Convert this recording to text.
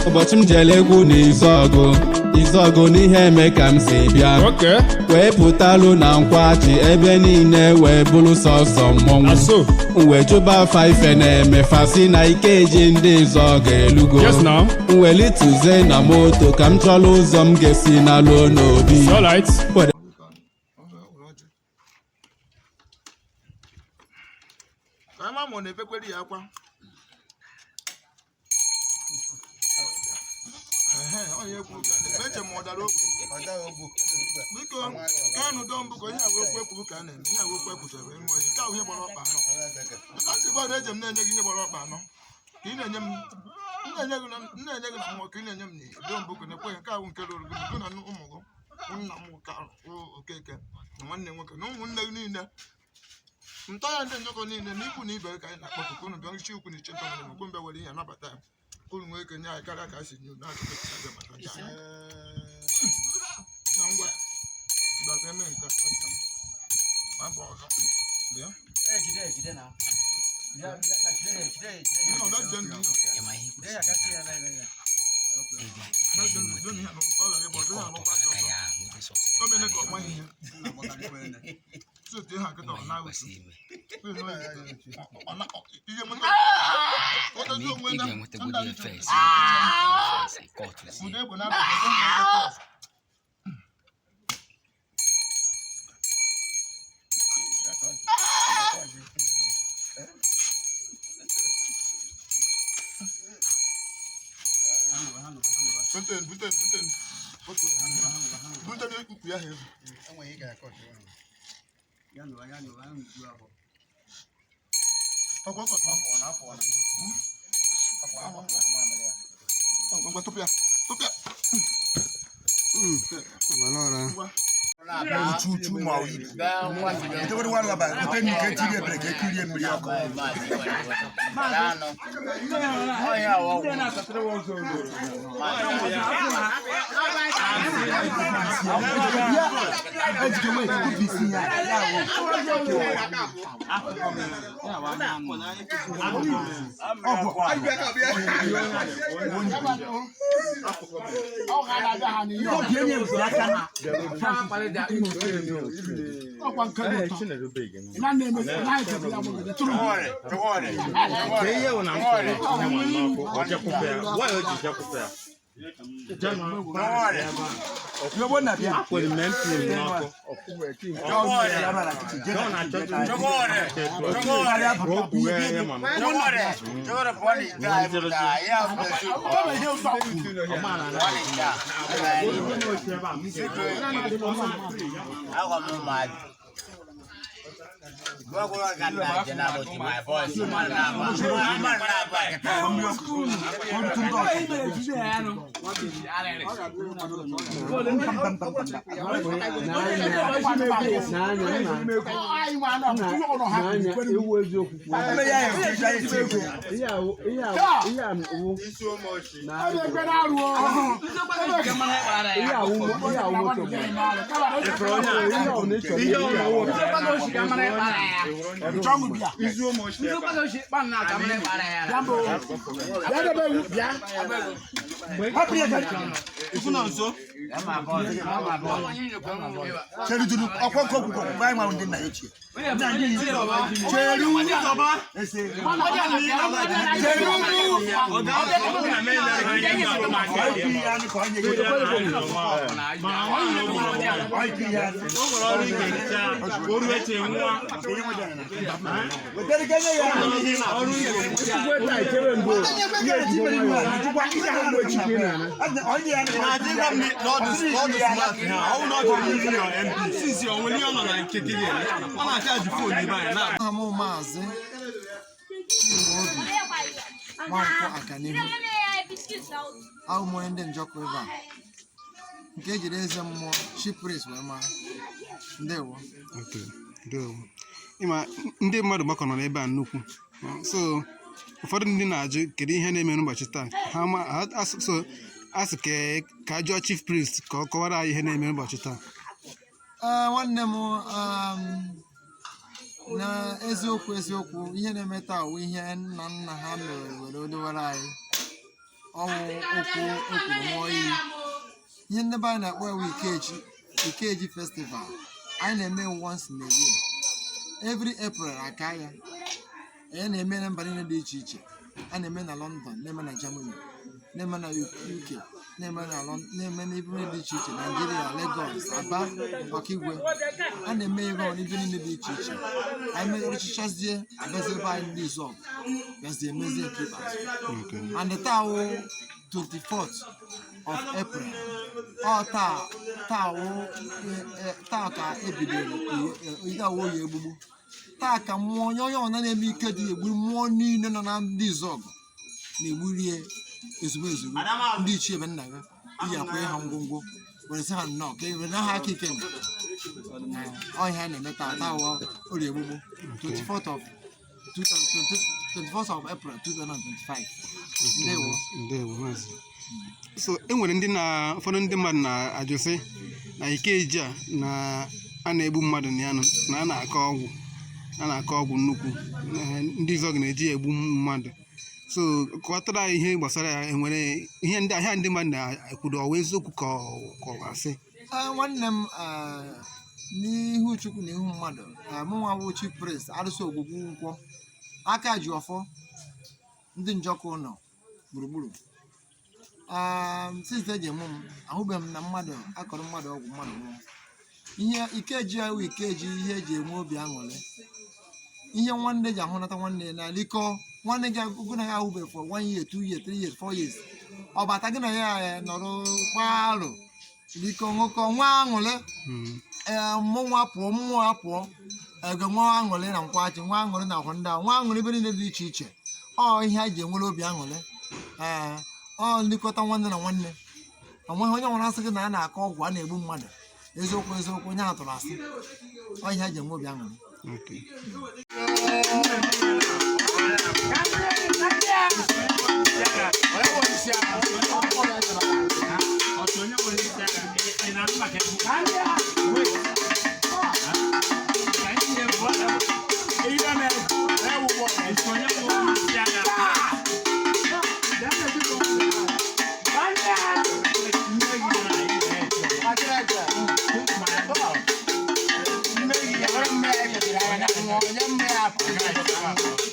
ụbọchị m jere egwu n'Izọgụ n'ihe eme ka m si bịa wee pụtalụ na nkwachi ebe niile wee bụrụ sọsọ mmọnwụ wee jụba afa ife na-eme fasi na Ikeji ndị Izọgụ elugo welituze na moto ka m chọrọ ụzọ m ga-esi n'alụ n'obi ntọala ndị njọkọ niile na ikwu na ibe ka anyị na-akpọpụ unu bịa isi ukwu na iche ntọala na mgbe were ihe anabata unu nwee ike nye anyị karịa ka a si nye na ngwa eme nke ndị njọkọ ebe a nke ejiri eze mmụọ shipris wee mara ndewo ịma ndị mmadụ gbakọrọ n'ebe a nnukwu so ụfọdụ ndị na-ajụ kedu ihe na-eme n'ụbọchị taa so asị ka a jụọ chief priest ka ọ kọwara anyị ihe na-eme n'ụbọchị taa. Nwanne m na eziokwu ihe na-eme taa bụ ihe nna nna ha mere were odowere anyị. ọnwụ okwu okwuru nwụọ iyi ihe ndị be anyị na-akpọ ewu Ikeji festival anyị na-eme once in a year every April aka ya anyị na-eme na mba niile dị iche iche a na-eme na London na-eme na Germany na-eme na UK na-eme n'ibe dị iche iche Nigeria, Lagos, Aba, Ọkigwe a na-eme ebe ọ n'ibe niile dị iche iche anyị merechichazie abịazi ebe anyị ndị Izọg bịazie emezie nke ikpeazụ and taa wụ 24th of April taa ka ebidoro ihe awụ oyi egbugbu taa ka mmụọ onye ọna na-eme ike dị egbu mmụọ niile nọ na ndị Izọg na-egburie ezigbo ndị ichie ebe nna ya iyi akwa ha ngwongwo were sị ha nnọọ ka ewere ha aka ike ọhịa na-eme taa orie egbugbu 24th of April 2025 ndewo maazị. So enwere ụfọdụ ndị mmadụ na-ajụ sị na Ikeji a na-egbu mmadụ na ya na a na-akọ ọgwụ nnukwu ndị Izọg na-eji egbu mmadụ. So kọwatara ihe gbasara ya, enwere ihe ndị ahịa ndị mmadụ na-ekwudo ọwa eziokwu ka ọ asị? Nwanne m n'ihu Chukwu na ihu mmadụ mụnwa bụ chief priest arụsị ogbugbu nkwọ aka ji ọfọ ndị njọkụ nọ gburugburu since eji eme m ahụbeghị m na mmadụ akọrọ mmadụ ọgwụ mmadụ nwụọ. Ihe Ikeji ewu Ikeji ihe eji enwe obi aṅụrị ihe nwanne ji ahụnata nwanne ya na likọ nwanne gị agụgụ na ya ahụbeghị for 1 year 2 years 3 years 4 years ọ bata gị na ya nọrọ kwalụ likọ ṅụkọ nwa aṅụrị mmụnwa pụọ mmụọ ya pụọ ege nwa aṅụrị na nkwachi nwa aṅụrị na ahụ ndị nwa aṅụrị ebe niile dị iche iche ọ ihe a ji enwere obi aṅụrị ọ nlekọta nwanne na nwanne onweghị onye nwere asị gị na a na-akọ ọgwụ a na-egbu mmadụ eziokwu onye atụrụ asị ọ ihe a ji enwe obi aṅụrị. Hãy subscribe cho kênh Ghiền Mì Gõ để không bỏ lỡ những video hấp dẫn.